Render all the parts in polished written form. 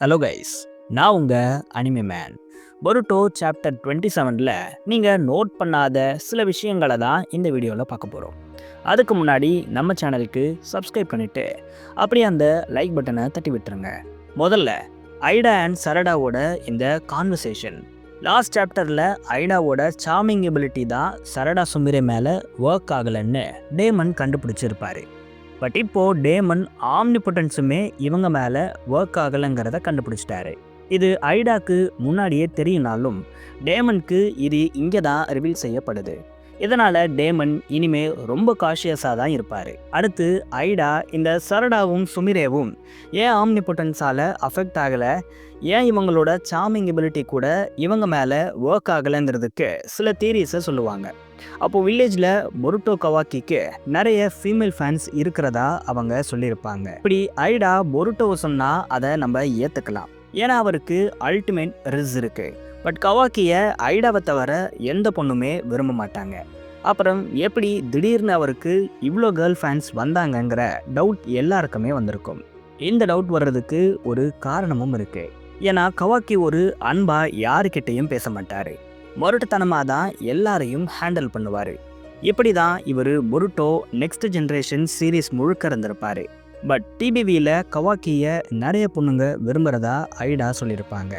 Hello guys, நான் உங்கள் anime man. பொருட்டோ chapter 27ல் நீங்கள் நோட் பண்ணாத சில விஷயங்களை தான் இந்த வீடியோவில் பார்க்க போகிறோம். அதுக்கு முன்னாடி நம்ம சேனலுக்கு சப்ஸ்கிரைப் பண்ணிவிட்டு அப்படியே அந்த லைக் பட்டனை தட்டி விட்டுருங்க. முதல்ல ஐடா அண்ட் சரடாவோட இந்த கான்வர்சேஷன். லாஸ்ட் சாப்டரில் ஐடாவோட சார்மிங் எபிலிட்டி தான் சரடா சுமிரே மேலே ஒர்க் ஆகலைன்னு டேமன் கண்டுபிடிச்சிருப்பாரு. பட் இப்போது டேமன் ஆம்னிபொட்டன்ஸுமே இவங்க மேலே ஒர்க் ஆகலைங்கிறத கண்டுபிடிச்சிட்டாரு. இது ஐடாக்கு முன்னாடியே தெரியும்னாலும் டேமனுக்கு இது இங்கே தான் ரிவீல் செய்யப்படுது. இதனால் டேமன் இனிமே ரொம்ப காஷியஸாக தான் இருப்பார். அடுத்து ஐடா இந்த சரடாவும் சுமிரேவும் ஏன் ஆம்னிபொட்டன்ஸால் அஃபெக்ட் ஆகலை, ஏன் இவங்களோட சார்மிங் எபிலிட்டி கூட இவங்க மேலே ஒர்க் ஆகலைங்கிறதுக்கு சில தியரிஸை சொல்லுவாங்க. அப்போது வில்லேஜில் பொருட்டோ கவாக்கிக்கு நிறைய ஃபீமேல் ஃபேன்ஸ் இருக்கிறதா அவங்க சொல்லியிருப்பாங்க. இப்படி ஐடா பொருட்டோவை சொன்னால் அதை நம்ம ஏற்றுக்கலாம், ஏன்னா அவருக்கு அல்டிமேட் ரிஸ் இருக்குது. பட் கவாக்கியை ஐடாவை தவிர எந்த பொண்ணுமே விரும்ப மாட்டாங்க. அப்புறம் எப்படி திடீர்னு அவருக்கு இவ்வளோ கேர்ள் ஃபேன்ஸ் வந்தாங்கங்கிற டவுட் எல்லாருக்குமே வந்திருக்கும். இந்த டவுட் வர்றதுக்கு ஒரு காரணமும் இருக்குது. ஏன்னா கவாக்கி ஒரு அன்பாக யாருக்கிட்டையும் பேச மாட்டார், மொரட்டுத்தனமாக தான் எல்லாரையும் ஹேண்டில் பண்ணுவார். இப்படி தான் இவர் பொருட்டோ நெக்ஸ்ட் ஜென்ரேஷன் சீரீஸ் முழுக்க இருந்திருப்பார். பட் டிபிவியில் கவாக்கியை நிறைய பொண்ணுங்க விரும்புகிறதா ஐடா சொல்லியிருப்பாங்க.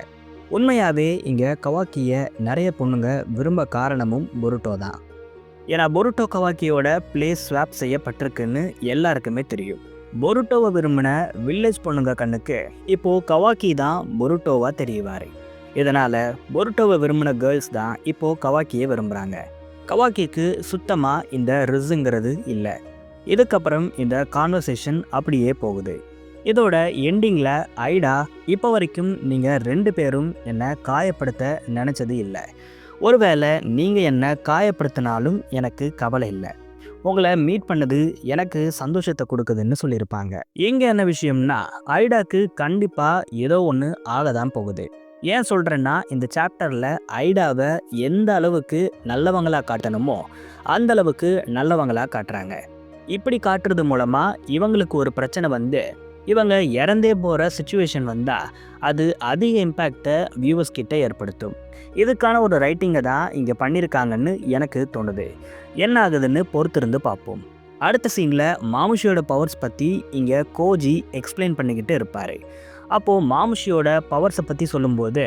உண்மையாகவே இங்கே கவாக்கியை நிறைய பொண்ணுங்க விரும்ப காரணமும் பொருட்டோ தான். ஏன்னா பொருட்டோ கவாக்கியோட பிளேஸ் ஸ்வாப் செய்யப்பட்டிருக்குன்னு எல்லாருக்குமே தெரியும். பொருட்டோவை விரும்பின வில்லேஜ் பொண்ணுங்க கண்ணுக்கு இப்போது கவாக்கி தான் பொருட்டோவாக தெரியுவார். இதனால் பொருட்டோவை விரும்பின கேர்ள்ஸ் தான் இப்போது கவாக்கியை விரும்புகிறாங்க. கவாக்கிக்கு சுத்தமாக இந்த ரிஸுங்கிறது இல்லை. இதுக்கப்புறம் இந்த கான்வர்சேஷன் அப்படியே போகுது. இதோட எண்டிங்கில் ஐடா, இப்போ வரைக்கும் நீங்கள் 2 பேரும் என்னை காயப்படுத்த நினச்சது இல்லை, ஒருவேளை நீங்கள் என்னை காயப்படுத்தினாலும் எனக்கு கவலை இல்லை, உங்களை மீட் பண்ணது எனக்கு சந்தோஷத்தை கொடுக்குதுன்னு சொல்லியிருப்பாங்க. இங்கே என்ன விஷயம்னா ஐடாக்கு கண்டிப்பாக ஏதோ ஒன்று ஆக தான் போகுது. ஏன் சொல்கிறேன்னா இந்த சாப்டரில் ஐடாவை எந்த அளவுக்கு நல்லவங்களாக காட்டணுமோ அந்த அளவுக்கு நல்லவங்களாக காட்டுறாங்க. இப்படி காட்டுறது மூலமாக இவங்களுக்கு ஒரு பிரச்சனை வந்து இவங்க இறந்தே போகிற சுச்சுவேஷன் வந்தால் அது அதிக இம்பேக்டை வியூவர்ஸ் கிட்டே ஏற்படுத்தும். இதுக்கான ஒரு ரைட்டிங்கை தான் இங்கே பண்ணியிருக்காங்கன்னு எனக்கு தோணுது. என்ன ஆகுதுன்னு பொறுத்திருந்து பார்ப்போம். அடுத்த சீனில் மாமுஷியோட பவர்ஸ் பற்றி இங்கே கோஜி எக்ஸ்பிளைன் பண்ணிக்கிட்டு இருப்பார். அப்போது மாமுஷியோட பவர்ஸை பற்றி சொல்லும்போது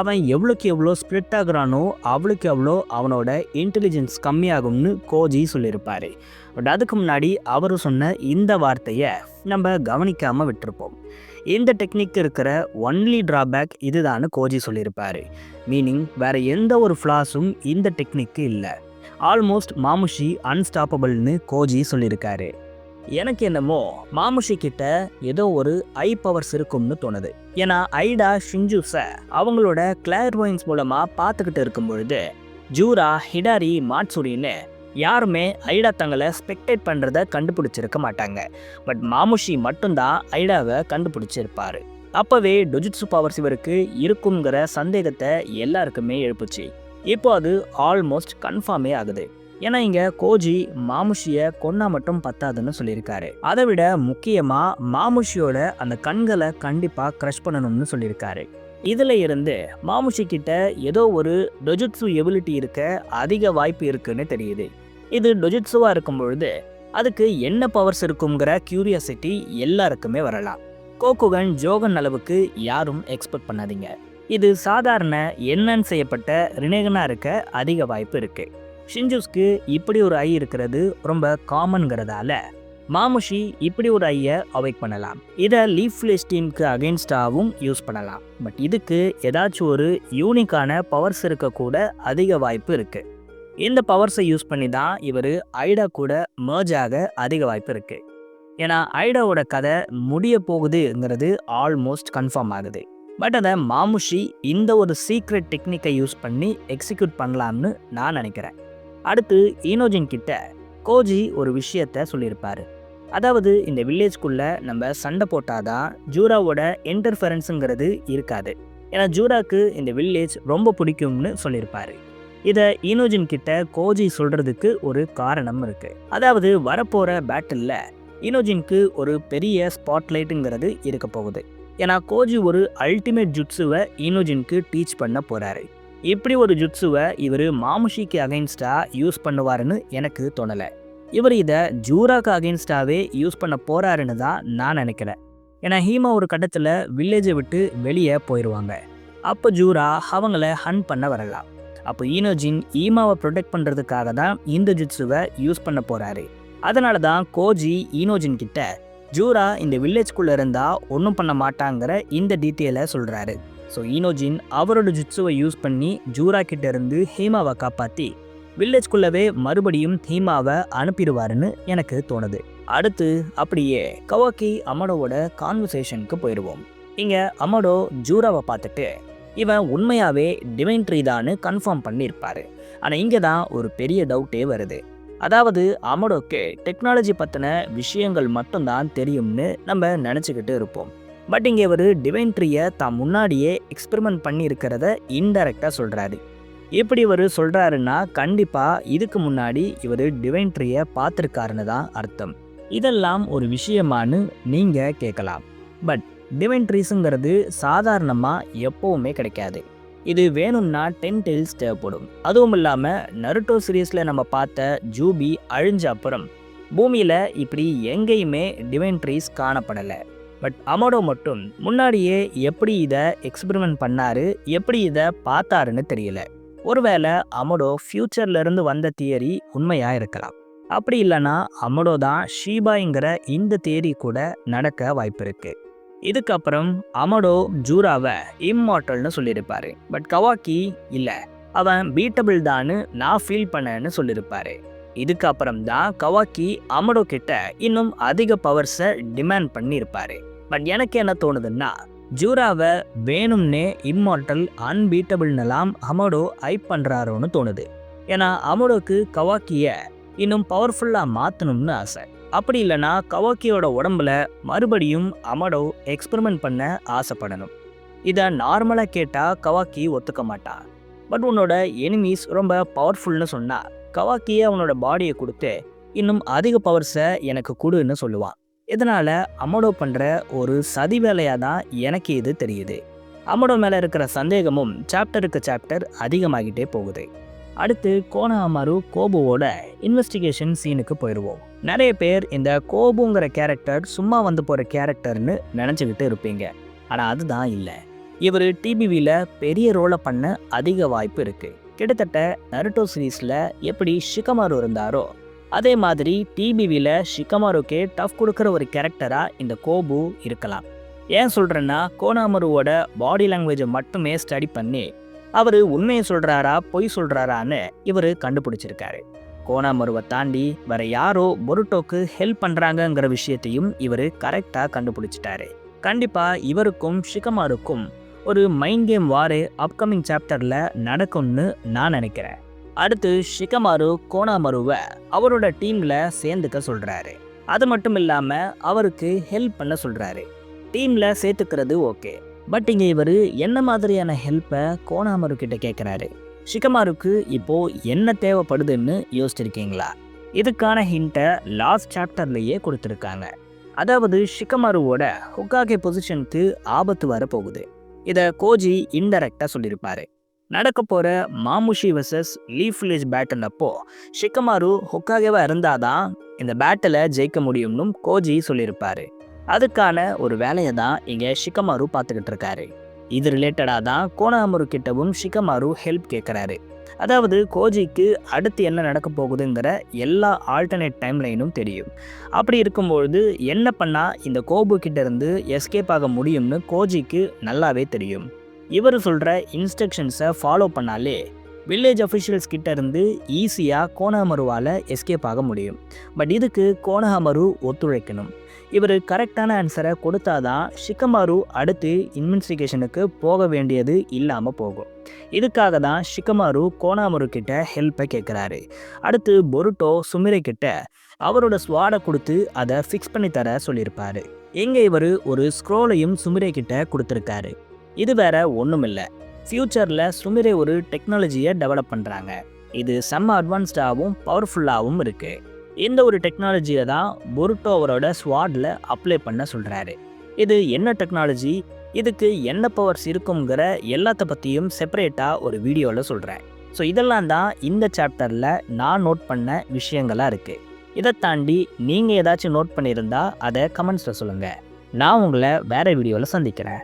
அவன் எவ்வளோக்கு எவ்வளோ ஸ்ப்ளிட் ஆகுறானோ அவ்வளோக்கு எவ்வளோ அவனோட இன்டெலிஜென்ஸ் கம்மியாகும்னு கோஜி சொல்லியிருப்பார். பட் அதுக்கு முன்னாடி அவர் சொன்ன இந்த வார்த்தையை நம்ம கவனிக்காமல் விட்டுருப்போம். இந்த டெக்னிக் இருக்கிற ஒன்லி ட்ராபேக் இதுதான்னு கோஜி சொல்லியிருப்பார். மீனிங் வேறு எந்த ஒரு ஃப்ளாஸும் இந்த டெக்னிக்கு இல்லை. ஆல்மோஸ்ட் மாமுஷி அன்ஸ்டாப்பபிள்னு கோஜி சொல்லியிருக்காரு. எனக்கு என்னமோ மாமுஷி கிட்ட ஏதோ ஒரு ஐ பவர்ஸ் இருக்கும்னு தோணுது. ஏன்னா ஐடா ஷின்ஜூஸை அவங்களோட கிளார்வாயன்ஸ் மூலமாக பார்த்துக்கிட்டு இருக்கும் பொழுது ஜூரா, ஹிடாரி, மாட்சுரின்னு யாருமே ஐடா தங்களை ஸ்பெக்டேட் பண்ணுறத கண்டுபிடிச்சிருக்க மாட்டாங்க. பட் மாமுஷி மட்டும்தான் ஐடாவை கண்டுபிடிச்சிருப்பார். அப்போவே டொஜுட்சு பவர்ஸ் இவருக்கு இருக்குங்கிற சந்தேகத்தை எல்லாருக்குமே எழுப்புச்சு. இப்போ அது ஆல்மோஸ்ட் கன்ஃபார்மே ஆகுது. ஏன்னா இங்கே கோஜி மாமுஷியை கொன்னா மட்டும் பத்தாதுன்னு சொல்லியிருக்காரு. அதை விட முக்கியமாக மாமுஷியோட அந்த கண்களை கண்டிப்பாக க்ரஷ் பண்ணணும்னு சொல்லியிருக்காரு. இதில் இருந்து மாமுஷி கிட்ட ஏதோ ஒரு டொஜுட்சு எபிலிட்டி இருக்க அதிக வாய்ப்பு இருக்குன்னு தெரியுது. இது டொஜுட்சுவாக இருக்கும் பொழுது அதுக்கு என்ன பவர்ஸ் இருக்குங்கிற கியூரியாசிட்டி எல்லாருக்குமே வரலாம். கோகுகன், ஜோகன் அளவுக்கு யாரும் எக்ஸ்பெக்ட் பண்ணாதீங்க. இது சாதாரண என்னன்னு செய்யப்பட்ட ரினேகனாக இருக்க அதிக வாய்ப்பு இருக்குது. ஷின்ஜூஸ்க்கு இப்படி ஒரு ஐ இருக்கிறது ரொம்ப காமன்கிறதால மாமுஷி இப்படி ஒரு ஐயை அவாய்ட் பண்ணலாம். இதை லீஃப்லெஸ் டீமுக்கு அகெயின்ஸ்டாகவும் யூஸ் பண்ணலாம். பட் இதுக்கு ஏதாச்சும் ஒரு யூனிக்கான பவர்ஸ் இருக்கக்கூட அதிக வாய்ப்பு இருக்குது. இந்த பவர்ஸை யூஸ் பண்ணி தான் இவர் ஐடா கூட மர்ஜ் ஆக அதிக வாய்ப்பு இருக்குது. ஏன்னா ஐடாவோட கதை முடிய போகுதுங்கிறது ஆல்மோஸ்ட் கன்ஃபார்ம் ஆகுது. பட் அதை மாமுஷி இந்த ஒரு சீக்ரெட் டெக்னிக்கை யூஸ் பண்ணி எக்ஸிக்யூட் பண்ணலாம்னு நான் நினைக்கிறேன். அடுத்து ஈனோஜின் கிட்ட கோஜி ஒரு விஷயத்த சொல்லியிருப்பார். அதாவது இந்த வில்லேஜ்குள்ளே நம்ம சண்டை போட்டாதான் ஜூராவோட இன்டர்ஃபரன்ஸுங்கிறது இருக்காது. ஏன்னா ஜூராக்கு இந்த வில்லேஜ் ரொம்ப பிடிக்கும்னு சொல்லியிருப்பார். இதை ஈனோஜின் கிட்ட கோஜி சொல்கிறதுக்கு ஒரு காரணம் இருக்குது. அதாவது வரப்போகிற பேட்டிலில் ஈனோஜினுக்கு ஒரு பெரிய ஸ்பாட்லைட்டுங்கிறது இருக்க போகுது. ஏன்னா கோஜி ஒரு அல்டிமேட் ஜுட்ஸுவை ஈனோஜினுக்கு டீச் பண்ண போகிறாரு. இப்படி ஒரு ஜுட்ஸுவை இவர் மாமுஷிக்கு அகைன்ஸ்டாக யூஸ் பண்ணுவாருன்னு எனக்கு தோணலை. இவர் இதை ஜூராக்கு அகைன்ஸ்டாகவே யூஸ் பண்ண போகிறாருன்னு தான் நான் நினைக்கிறேன். ஏன்னா ஹீமா ஒரு கட்டத்தில் வில்லேஜை விட்டு வெளியே போயிடுவாங்க. அப்போ ஜூரா அவங்கள ஹண்ட் பண்ண வரலாம். அப்போ ஈனோஜின் ஈமாவை ப்ரொடெக்ட் பண்ணுறதுக்காக தான் இந்த ஜுட்ஸுவை யூஸ் பண்ண போகிறாரு. அதனால தான் கோஜி ஈனோஜின் கிட்ட ஜூரா இந்த வில்லேஜ்குள்ளே இருந்தால் ஒன்றும் பண்ண மாட்டாங்கிற இந்த டீட்டெயிலை சொல்கிறாரு. ஸோ ஈனோஜின் அவரோட ஜுட்ஸுவை யூஸ் பண்ணி ஜூரா கிட்ட இருந்து ஹீமாவை காப்பாற்றி வில்லேஜ்குள்ளவே மறுபடியும் ஹீமாவை அனுப்பிடுவாருன்னு எனக்கு தோணுது. அடுத்து அப்படியே கவாக்கி அமடோவோட கான்வர்சேஷனுக்கு போயிடுவோம். இங்கே அமடோ ஜூராவை பார்த்துட்டு இவன் உண்மையாகவே டிவைன் ட்ரீ தான்னு கன்ஃபார்ம் பண்ணியிருப்பாரு. ஆனால் இங்கே தான் ஒரு பெரிய டவுட்டே வருது. அதாவது அமடோக்கு டெக்னாலஜி பற்றின விஷயங்கள் மட்டும்தான் தெரியும்னு நம்ம நினச்சிக்கிட்டு இருப்போம். பட் இங்கே ஒரு டிவைன் ட்ரீயை தான் முன்னாடியே எக்ஸ்பெரிமெண்ட் பண்ணி இருக்கிறத இன்டைரக்டாக சொல்கிறாரு. எப்படி இவர் சொல்கிறாருன்னா கண்டிப்பாக இதுக்கு முன்னாடி இவர் டிவைன் ட்ரீயை பார்த்துருக்காருன்னு தான் அர்த்தம். இதெல்லாம் ஒரு விஷயமானு நீங்கள் கேட்கலாம். பட் டிவைன் ட்ரீஸுங்கிறது சாதாரணமாக எப்போவுமே கிடைக்காது. இது வேணும்னா 10 tails தேவைப்படும். அதுவும் இல்லாமல் நருட்டோ சீரீஸில் நம்ம பார்த்த ஜூபி அழிஞ்ச அப்புறம் பூமியில் இப்படி எங்கேயுமே டிவைன் ட்ரீஸ் காணப்படலை. பட் அமடோ மட்டும் முன்னாடியே எப்படி இதை எக்ஸ்பெரிமெண்ட் பண்ணாரு, எப்படி இதை பார்த்தாருன்னு தெரியல. ஒருவேளை அமடோ ஃப்யூச்சர்லேருந்து வந்த தியரி உண்மையாக இருக்கலாம். அப்படி இல்லைன்னா அமடோ தான் ஷீபாங்கிற இந்த தியரி கூட நடக்க வாய்ப்பு இருக்கு. இதுக்கப்புறம் அமடோ ஜூராவை இம்மார்ட்டல்னு சொல்லியிருப்பாரு. பட் கவாக்கி இல்லை, அவன் பீட்டபிள் தான்னு நான் ஃபீல் பண்ணேன்னு சொல்லியிருப்பாரு. இதுக்கப்புறம் தான் கவாக்கி அமடோ கிட்ட இன்னும் அதிக பவர்ஸை டிமாண்ட் பண்ணியிருப்பாரு. பட் எனக்கு என்ன தோணுதுன்னா ஜூராவை வேணும்னே இம்மார்ட்டல் அன்பீட்டபிள்னெல்லாம் அமடோ ஹைப் பண்ணுறாரோன்னு தோணுது. ஏன்னா அமடோக்கு கவாக்கியை இன்னும் பவர்ஃபுல்லாக மாற்றணும்னு ஆசை. அப்படி இல்லைன்னா கவாக்கியோட உடம்புல மறுபடியும் அமடோ எக்ஸ்பெரிமெண்ட் பண்ண ஆசைப்படணும். இதை நார்மலாக கேட்டால் கவாக்கி ஒத்துக்க மாட்டான். பட் உன்னோட எனிமீஸ் ரொம்ப பவர்ஃபுல்னு சொன்னால் கவாக்கியை அவனோட பாடியை கொடுத்து இன்னும் அதிக பவர்ஸை எனக்கு கொடுன்னு சொல்லுவான். இதனால் அமடோ பண்ணுற ஒரு சதி வேலையாக தான் எனக்கு இது தெரியுது. அமடோ மேலே இருக்கிற சந்தேகமும் சாப்டருக்கு சாப்டர் அதிகமாகிட்டே போகுது. அடுத்து கோனாமாரு கோபுவோட இன்வெஸ்டிகேஷன் சீனுக்கு போயிடுவோம். நிறைய பேர் இந்த கோபுங்கிற கேரக்டர் சும்மா வந்து போகிற கேரக்டர்னு நினச்சிக்கிட்டு இருப்பீங்க. ஆனால் அதுதான் இல்லை. இவர் டிபிவியில் பெரிய ரோலை பண்ண அதிக வாய்ப்பு இருக்குது. கிட்டத்தட்ட நருட்டோ சீரீஸில் எப்படி ஷிகமாரு இருந்தாரோ அதே மாதிரி டிபிவியில் ஷிகமாருக்கே டஃப் கொடுக்குற ஒரு கேரக்டராக இந்த கோபு இருக்கலாம். ஏன் சொல்கிறேன்னா கோனாமருவோட பாடி லாங்குவேஜை மட்டுமே ஸ்டடி பண்ணி அவர் உண்மையை சொல்கிறாரா பொய் சொல்கிறாரான்னு இவர் கண்டுபிடிச்சிருக்காரு. கோனாமருவை தாண்டி வேற யாரோ பொருட்டோக்கு ஹெல்ப் பண்ணுறாங்கங்கிற விஷயத்தையும் இவர் கரெக்டாக கண்டுபிடிச்சிட்டாரு. கண்டிப்பாக இவருக்கும் ஷிகமாருக்கும் ஒரு மைண்ட் கேம் வாரு அப்கமிங் சாப்டரில் நடக்கும்னு நான் நினைக்கிறேன். அடுத்து ஷிகமாரு கோனாமருவை அவரோட டீமில் சேர்ந்துக்க சொல்கிறாரு. அது மட்டும் இல்லாமல் அவருக்கு ஹெல்ப் பண்ண சொல்கிறாரு. டீமில் சேர்த்துக்கிறது ஓகே, பட் இங்கே இவர் என்ன மாதிரியான ஹெல்ப்பை கோனாமரு கிட்ட கேட்குறாரு? ஷிகமாருக்கு இப்போது என்ன தேவைப்படுதுன்னு யோசிச்சிருக்கீங்களா? இதுக்கான ஹிண்ட்டை லாஸ்ட் சாப்டர்லேயே கொடுத்துருக்காங்க. அதாவது ஷிகமாருவோட ஹொக்காகே பொசிஷனுக்கு ஆபத்து வரப்போகுது. இதை கோஜி இன்டெரக்டாக சொல்லியிருப்பாரு. நடக்க போகிற மாமுஷி வர்சஸ் லீஃப் வில்லேஜ் பேட்டில் அப்போ ஷிகமாரு ஹொக்காகேவாக இருந்தாதான் இந்த பேட்டில் ஜெயிக்க முடியும்னு கோஜி சொல்லியிருப்பாரு. அதுக்கான ஒரு வேலையை தான் இங்கே ஷிகமாரு பார்த்துக்கிட்டு இருக்காரு. இது ரிலேட்டடாக தான் கோனாமரு கிட்டவும் ஷிகமாரு ஹெல்ப் கேட்குறாரு. அதாவது கோஜிக்கு அடுத்து என்ன நடக்க போகுதுங்கிற எல்லா ஆல்டர்னேட் டைம்லைனும் தெரியும். அப்படி இருக்கும்பொழுது என்ன பண்ணால் இந்த கோபு கிட்ட இருந்து எஸ்கேப் ஆக முடியும்னு கோஜிக்கு நல்லாவே தெரியும். இவர் சொல்கிற இன்ஸ்ட்ரக்ஷன்ஸை ஃபாலோ பண்ணாலே வில்லேஜ் அஃபிஷியல்ஸ் கிட்ட இருந்து ஈஸியாக கோனாமருவால் எஸ்கேப் ஆக முடியும். பட் இதுக்கு கோனாமரு ஒத்துழைக்கணும். இவர் கரெக்டான ஆன்சரை கொடுத்தாதான் ஷிகமாரு அடுத்து இன்வெஸ்டிகேஷனுக்கு போக வேண்டியது இல்லாமல் போகும். இதுக்காக தான் ஷிகமாரு கோனாமரு கிட்ட ஹெல்ப்பை கேட்குறாரு. அடுத்து பொருட்டோ சுமிரை கிட்ட அவரோட ஸ்வாடை கொடுத்து அதை ஃபிக்ஸ் பண்ணி தர சொல்லியிருப்பாரு. எங்கே இவர் ஒரு ஸ்க்ரோலையும் சுமிரை கிட்ட கொடுத்துருக்காரு. இது வேற ஒன்றும் இல்லை, ஃப்யூச்சரில் சுமிரை ஒரு டெக்னாலஜியை டெவலப் பண்ணுறாங்க. இது செம்ம அட்வான்ஸ்டாகவும் பவர்ஃபுல்லாகவும் இருக்குது. இந்த ஒரு டெக்னாலஜியை தான் பொருட்டோ அவரோட ஸ்வாடில் அப்ளை பண்ண சொல்கிறாரு. இது என்ன டெக்னாலஜி, இதுக்கு என்ன பவர்ஸ் இருக்குங்கிற எல்லாத்த பற்றியும் செப்பரேட்டாக ஒரு வீடியோவில் சொல்கிறேன். ஸோ இதெல்லாம் தான் இந்த சாப்டரில் நான் நோட் பண்ண விஷயங்களாக இருக்குது. இதை தாண்டி நீங்கள் ஏதாச்சும் நோட் பண்ணியிருந்தா அதை கமெண்ட்ஸில் சொல்லுங்கள். நான் உங்களை வேறு வீடியோவில் சந்திக்கிறேன்.